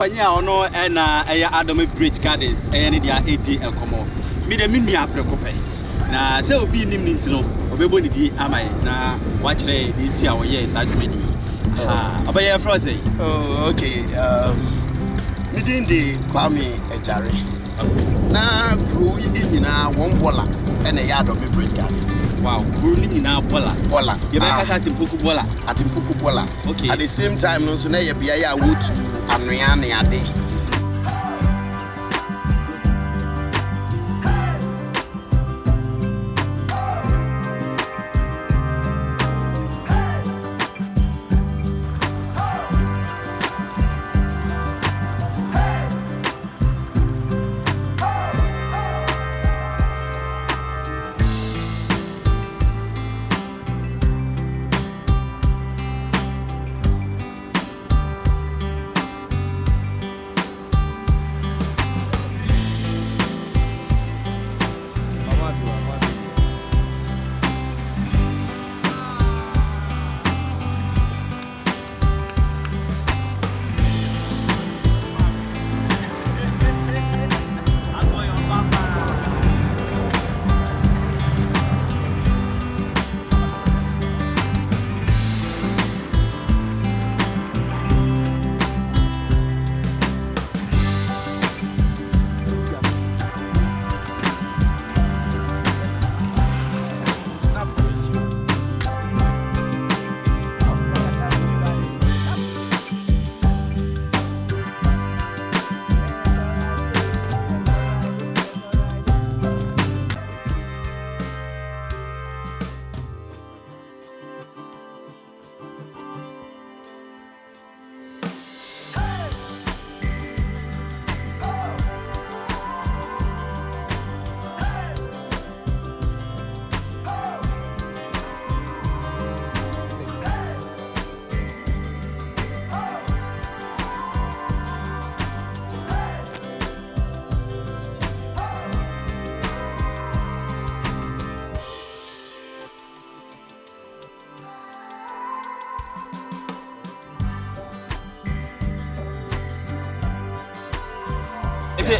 Panya ono na Adomi Bridge Gardens any dia ADL komo. Me de mini aprekope. Na se obi nim ni ntino, obebo ni di amai na wachre di ti a wo ye sa dwedi. Obaye froze. Oh, okay. Me din de Kwame Ejare. Na kru yi na won bola na Adomi Bridge Garden. Wow, kru ni na bola. Bola. You better Atimpoku bola. Atimpoku bola. Okay. At the same time no so na ye bia ya wo to anoya ne ade.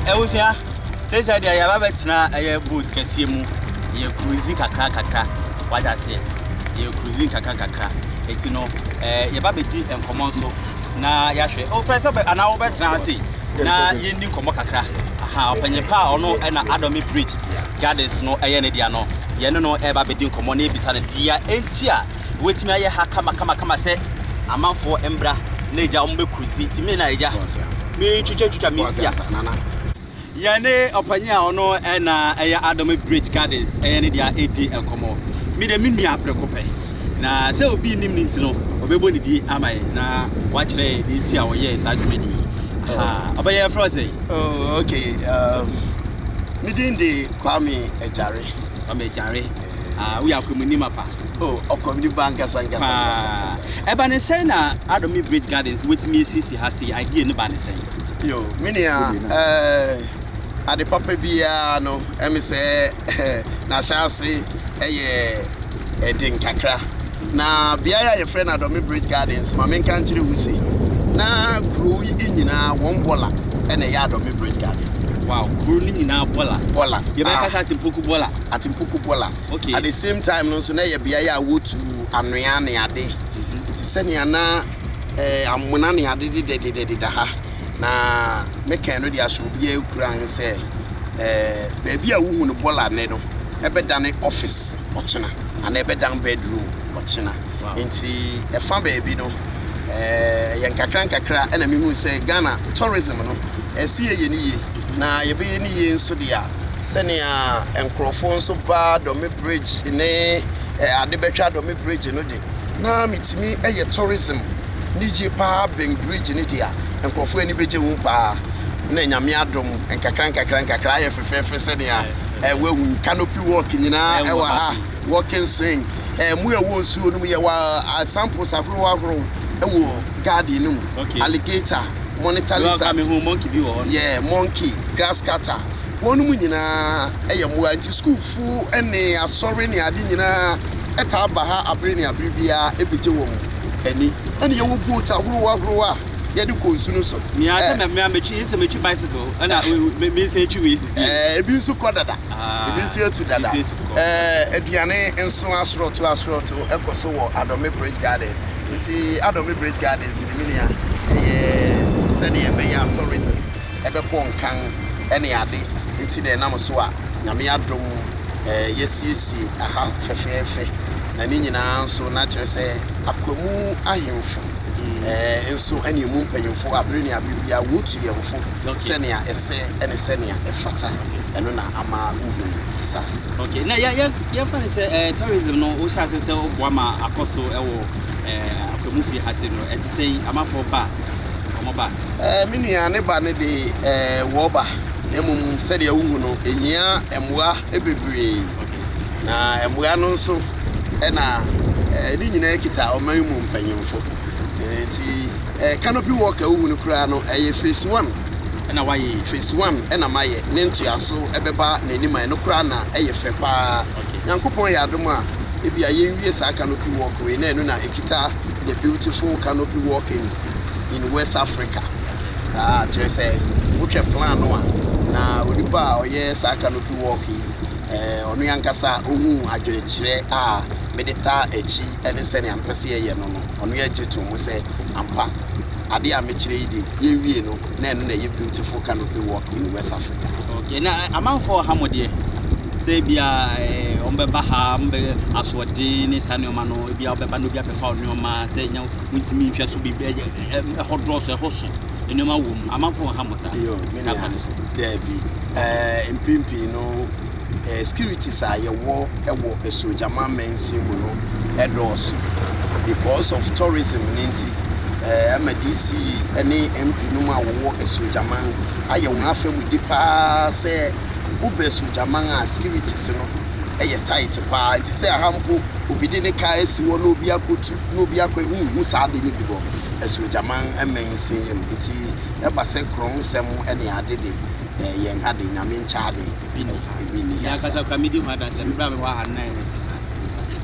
Ewusia say dia ya ba betina boat kase mu ye cruising kakra wada se ye cruising kakra eti no ye ba bedi enkomo so na ya hwe o fresh up ana wo betina se na ye ni enkomo kakra opanye pa ono na Adomi Bridge Gardens no ne dia no ye no ba bedi enkomo na ebisa na dia enti a wetimi aye ha kama se amanfo embra na eja ombe cruising timi na eja me twitwa me sia nana Yane opanya ono na Adomi Bridge Gardens ne dia ADL komo. Me de mini aprekope. Na se obi nim ni ntino, obebo ni di amai na wachre di ti a wo ye sa dwedi. Obaye froze. Oh, okay. Me din de Kwame Ejare. Kwame Ejare. We are community mapa. Oh, community banker sanga. Eba ne say na Adomi Bridge Gardens with me sisi hasi idea no ba ne say. Yo, ade papa bia no emi se na chance edin kakra na bia ya ye friend Adomi Bridge Gardens ma men kan kire wusi na kru nyina won bola na ya Adomi Bridge Garden. Wow, kru nyina bola ye be ka Atimpoku bola. Okay. At the same time no so na ye bia ya wotu anoya ne ade ti se ne na amuna ne ade de ha na meka no dia so bia ekuran se baby a wo no bola ne no ebeda ne office ochina ana ebeda bedroom ochina enti e fa baby no yen kakra na me hu se Ghana tourism no esi ye ni na ye be ni ye nso dia se ne a enkrofo nso ba Adomi Bridge ne ade betwa Adomi Bridge no de na mitimi eye tourism ni je pa Ben Bridge ni dia enkrofo ani beje hu pa na nyame adom enkakra ye fefefe se dia wehu canopy walk nyina ewa ha walking swing mu ewo nsuo no mu ye wa samples ahoro ewo garden no alligator monitor lizard monkey bi wo yeah monkey grass cutter wonu mu nyina eye mu anti school fu ene asori ne ade nyina eta aba ha abre ne abre bia ebeje wo mu ani ye wo boat ahoro ye de ko nsu no so me ase me amechi ese mechi bicycle na me se echi we sisi ebi nsu ko dada ebi nsu etu dada aduane nso asroto ekoso wo Adomi Bridge Garden nti Adomi Bridge Garden si ni nia sɛ ne ebe ya tourism ebe ko nkan ene ade nti de nam so a nyame adom yesiesi aha fefefe na ni nyina nso na kyerɛ sɛ akwamu ahemfo nso ene mu mpanyimfo abere ne abibia wotu yemfo sɛ ne a ɛsɛ ene sɛ ne a ɛfata ɛno na ama uhun sa okay na ya fa sɛ tourism no o sha sɛ oboa ma akoso ɛwɔ akwamu fi hase no ɛti sɛ amafo ba omoba minua ne ba ne de woba na mum sɛ de awu no ehia emwa ebebre na emwa no nso ɛna ni nyina kita ɔman mu mpanyimfo nti canopy walk awu no kura no ɛyɛ phase 1 ɛna waye phase 1 ɛna maye ne ntuaso ɛbɛba n'anim no kura na ɛyɛ fɛ pa nyankopɔn yɛ adom a ebi a yɛnwie saa canopy walk we na ɛno na ekita the beautiful canopy walk in West Africa kyerɛ sɛ wotwɛ plan no a na onipa a ɔyɛ saa canopy walk yi ɔno yankasa ohu adwerekyerɛ a medeta echi ɛne sɛ ne ampɛse yɛ no no ɔno yɛ gye to mu sɛ ampa ade a mekyerɛ yi de yɛwie no na ɛno na yɛ beautiful canopy walk in West Africa. Okay na amanfo hamodie sɛ bia ombeba ha mbe asode ne sanoma no bia obeba no bia pefa onoma sɛ nya ntimi nhwɛ so bi hodro so ɛhoso enoma wom amanfo hamosa yo there be mpimpi no security sa yɛwɔ ɛwɔ esojama mensin mu no ɛdɔs because of tourism ninti MDC any MP no ma wo esojama ayɛ wɔn afɛmu dipa sɛ ubesu jamanga security se no ɛyɛ tight pa nti sɛ ahampo obidi ne ka esi wo no obi akotu no obi akɔ hu saa de ne bibo esu jaman emensin yem nti ɛba sɛ kron sɛm ɛne ade de yɛn ade nyame nchaade bi ni ya kasa kamidi ho ada sɛ bra me wa ha na ne tisa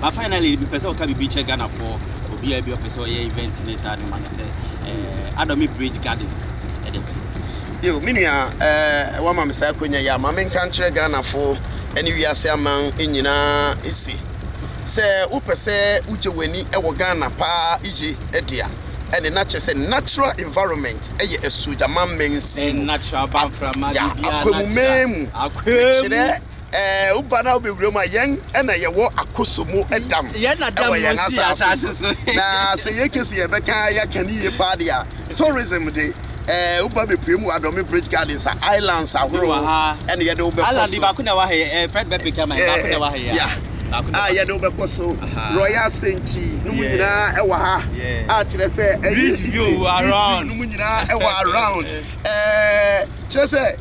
but finally the person can be check Ghana for obi a bi o person yɛ event ne saa de ma sɛ Adomi Bridge Gardens at the best. Yo minua wa ma mesa konya ya ma men kan kyerɛ Ghana fo ene wiase aman enyina esi sɛ wo pɛsɛ uche wani ɛwɔ Ghana pa ije edia ene na kyerɛ sɛ natural environment ɛyɛ esujaman mensin natural ban from ya akwemumemu kyerɛ ubana obewure ma yen ena yɛwɔ akosomo edam yɛn na dam na sɛ yɛkesi yɛbɛka yakani ye pa dia tourism de uba be premu Adomi Bridge Garden sa islands ahoro ene yede wo be koso island ba ko na wa he Fred Beppe kama ba ko na wa he ya yede wo be koso Royal Senchi no nyina e wa ha kyerɛ sɛ bridge view around no nyina e wa around kyerɛ sɛ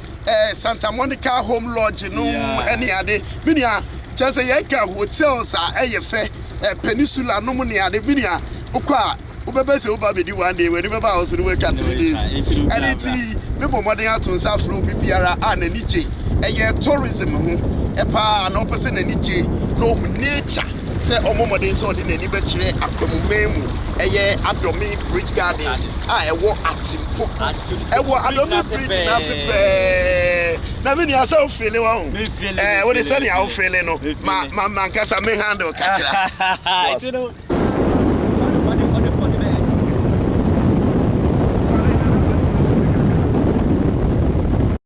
Santa Monica Home Lodge no ene ade binia kyerɛ sɛ yɛka hotels a ɛyɛ fɛ peninsula no mu ne ade binia ukwa ubebe se uba bedi one day when beba also we can 3 days and it people modern aton safro bibiara na niche eye tourism ho epa na opese na niche no nature se omomodern so de nani be kire akwamumemu eye Adomi Bridge Gardens ewo Atimpoku ewo Adomi Bridge na sepe na me ni asa feeling wa ho what is say ni a feeling no ma nkasa me handle kakra